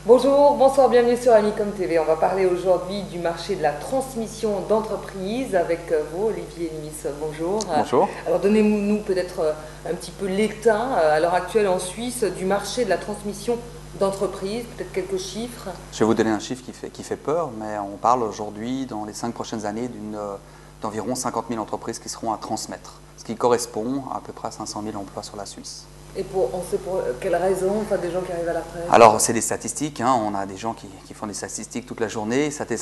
Bonjour, bonsoir, bienvenue sur Amicom TV. On va parler aujourd'hui du marché de la transmission d'entreprise avec vous, Olivier Nimis. Bonjour. Bonjour. Alors donnez-nous peut-être un petit peu l'état à l'heure actuelle en Suisse du marché de la transmission d'entreprise, peut-être quelques chiffres. Je vais vous donner un chiffre qui fait peur, mais on parle aujourd'hui, dans les 5 prochaines années, d'environ 50 000 entreprises qui seront à transmettre, ce qui correspond à peu près à 500 000 emplois sur la Suisse. Et on sait pour quelles raisons, enfin des gens qui arrivent à la retraite? Alors, c'est des statistiques, hein. On a des gens qui font des statistiques toute la journée. C'est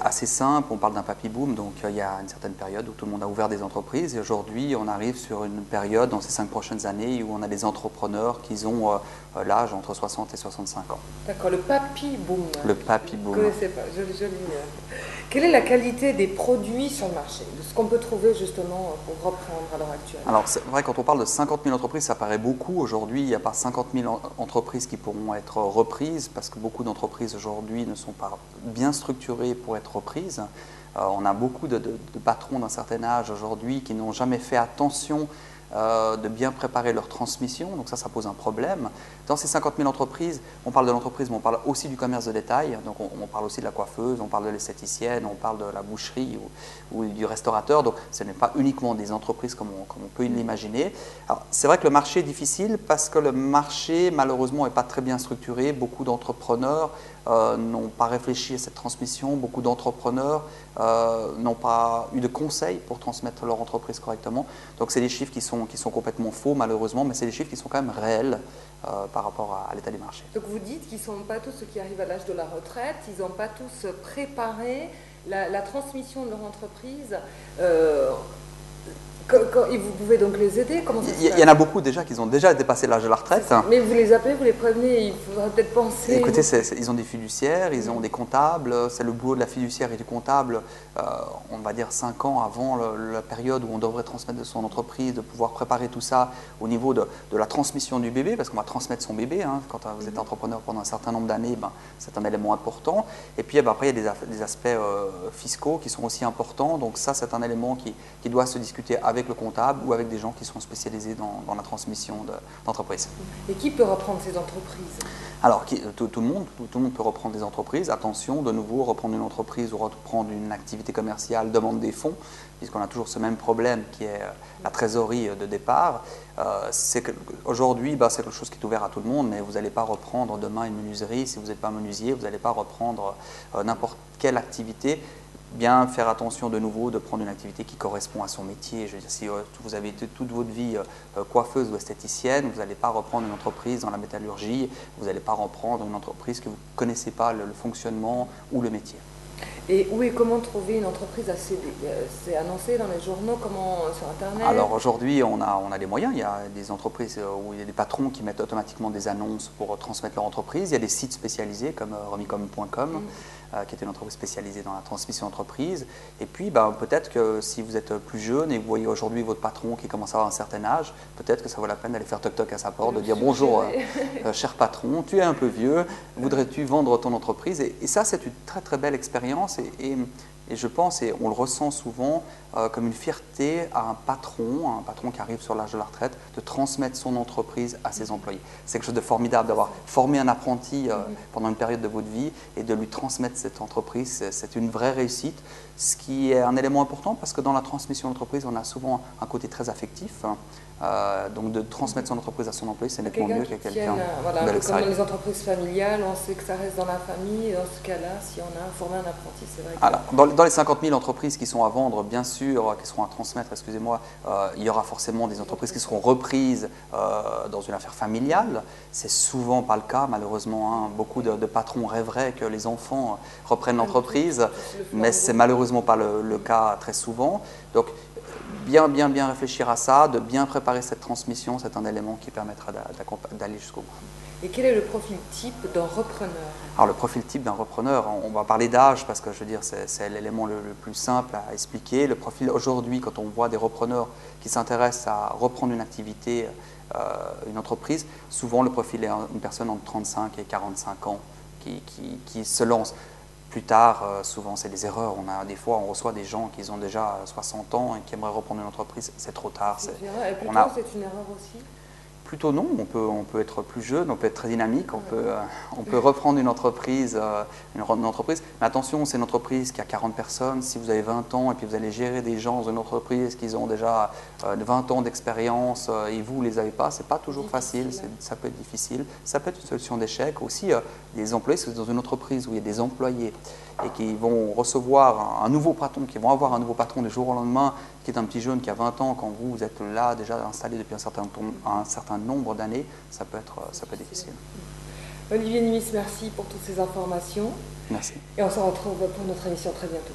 assez simple, on parle d'un papy boom, donc il y a une certaine période où tout le monde a ouvert des entreprises. Et aujourd'hui, on arrive sur une période, dans ces 5 prochaines années, où on a des entrepreneurs qui ont l'âge entre 60 et 65 ans. D'accord, le papy boom. Le papy boom. Je ne connaissais pas, joli. Quelle est la qualité des produits sur le marché, de ce qu'on peut trouver justement pour reprendre à l'heure actuelle? Alors c'est vrai, quand on parle de 50 000 entreprises, ça paraît beaucoup. Aujourd'hui, il n'y a pas 50 000 entreprises qui pourront être reprises parce que beaucoup d'entreprises aujourd'hui ne sont pas bien structurées pour être reprises. On a beaucoup de patrons d'un certain âge aujourd'hui qui n'ont jamais fait attention de bien préparer leur transmission, donc ça pose un problème. Dans ces 50 000 entreprises, on parle de l'entreprise, mais on parle aussi du commerce de détail, donc on parle aussi de la coiffeuse, on parle de l'esthéticienne, on parle de la boucherie ou du restaurateur, donc ce n'est pas uniquement des entreprises comme on peut l'imaginer. Alors c'est vrai que le marché est difficile parce que le marché malheureusement n'est pas très bien structuré, beaucoup d'entrepreneurs n'ont pas réfléchi à cette transmission, beaucoup d'entrepreneurs n'ont pas eu de conseils pour transmettre leur entreprise correctement, donc c'est des chiffres qui sont complètement faux malheureusement, mais c'est des chiffres qui sont quand même réels par rapport à l'état du marché. Donc vous dites qu'ils ne sont pas tous ceux qui arrivent à l'âge de la retraite, ils n'ont pas tous préparé la transmission de leur entreprise. Et vous pouvez donc les aider? Comment ça se fait? Il y en a beaucoup déjà qui ont déjà dépassé l'âge de la retraite. Mais vous les appelez, vous les prévenez, il faudrait peut-être penser... Écoutez, ils ont des fiduciaires, ils ont des comptables, c'est le boulot de la fiduciaire et du comptable, on va dire 5 ans avant la période où on devrait transmettre de son entreprise, de pouvoir préparer tout ça au niveau de la transmission du bébé, parce qu'on va transmettre son bébé, hein. Quand vous êtes entrepreneur pendant un certain nombre d'années, c'est un élément important. Et puis après, il y a des aspects fiscaux qui sont aussi importants, donc ça c'est un élément qui doit se discuter avec le comptable ou avec des gens qui sont spécialisés dans la transmission d'entreprise. Et qui peut reprendre ces entreprises? Alors, tout le monde peut reprendre des entreprises. Attention, de nouveau, reprendre une entreprise ou reprendre une activité commerciale demande des fonds, puisqu'on a toujours ce même problème qui est la trésorerie de départ. Aujourd'hui, c'est quelque chose qui est ouvert à tout le monde, mais vous n'allez pas reprendre demain une menuiserie. Si vous n'êtes pas menuisier, vous n'allez pas reprendre n'importe quelle activité. Bien faire attention de nouveau de prendre une activité qui correspond à son métier. Je veux dire, si vous avez été toute votre vie coiffeuse ou esthéticienne, vous n'allez pas reprendre une entreprise dans la métallurgie, vous n'allez pas reprendre une entreprise que vous ne connaissez pas le fonctionnement ou le métier. Et où et comment trouver une entreprise assez... C'est annoncé dans les journaux, comment sur Internet? Alors aujourd'hui, on a des moyens. Il y a des entreprises où il y a des patrons qui mettent automatiquement des annonces pour transmettre leur entreprise. Il y a des sites spécialisés comme remicom.com, qui est une entreprise spécialisée dans la transmission d'entreprise. Et puis peut-être que si vous êtes plus jeune et vous voyez aujourd'hui votre patron qui commence à avoir un certain âge, peut-être que ça vaut la peine d'aller faire toc-toc à sa porte, de dire bonjour, cher patron, tu es un peu vieux, voudrais-tu vendre ton entreprise? Et ça, c'est une très très belle expérience. Et je pense, et on le ressent souvent, comme une fierté à un patron qui arrive sur l'âge de la retraite, de transmettre son entreprise à ses employés. C'est quelque chose de formidable d'avoir formé un apprenti pendant une période de votre vie et de lui transmettre cette entreprise. C'est une vraie réussite, ce qui est un élément important parce que dans la transmission d'entreprise, on a souvent un côté très affectif. Donc de transmettre son entreprise à son employé, c'est nettement mieux que quelqu'un de l'extérieur. Comme dans les entreprises familiales, on sait que ça reste dans la famille. Dans ce cas-là, si on a formé un apprenti, c'est vrai que... Alors, dans les 50 000 entreprises qui sont à vendre, bien sûr, qui seront à transmettre, excusez-moi, il y aura forcément des entreprises qui seront reprises dans une affaire familiale. C'est souvent pas le cas, malheureusement, hein. Beaucoup de patrons rêveraient que les enfants reprennent l'entreprise, mais c'est malheureusement pas le cas très souvent. Donc, bien réfléchir à ça, de bien préparer cette transmission, c'est un élément qui permettra d'aller jusqu'au bout. Et quel est le profil type d'un repreneur? Alors le profil type d'un repreneur, on va parler d'âge parce que je veux dire c'est l'élément le plus simple à expliquer. Le profil aujourd'hui, quand on voit des repreneurs qui s'intéressent à reprendre une activité, une entreprise, souvent le profil est une personne entre 35 et 45 ans qui se lance. Plus tard, souvent c'est des erreurs. Des fois on reçoit des gens qui ont déjà 60 ans et qui aimeraient reprendre une entreprise, c'est trop tard. Et plus tard, c'est une erreur aussi? Plutôt non, on peut être plus jeune, on peut être très dynamique, on peut reprendre une entreprise. Mais attention, c'est une entreprise qui a 40 personnes. Si vous avez 20 ans et puis vous allez gérer des gens dans une entreprise qui ont déjà 20 ans d'expérience et vous ne les avez pas, c'est pas toujours facile, ça peut être difficile. Ça peut être une solution d'échec. Aussi, des employés, si vous êtes dans une entreprise où il y a des employés et qui vont recevoir un nouveau patron, qui vont avoir un nouveau patron du jour au lendemain, qui est un petit jeune qui a 20 ans, quand vous êtes là déjà installé depuis un certain nombre d'années, ça peut être difficile. Olivier Nimis, merci pour toutes ces informations. Merci. Et on se retrouve pour notre émission très bientôt.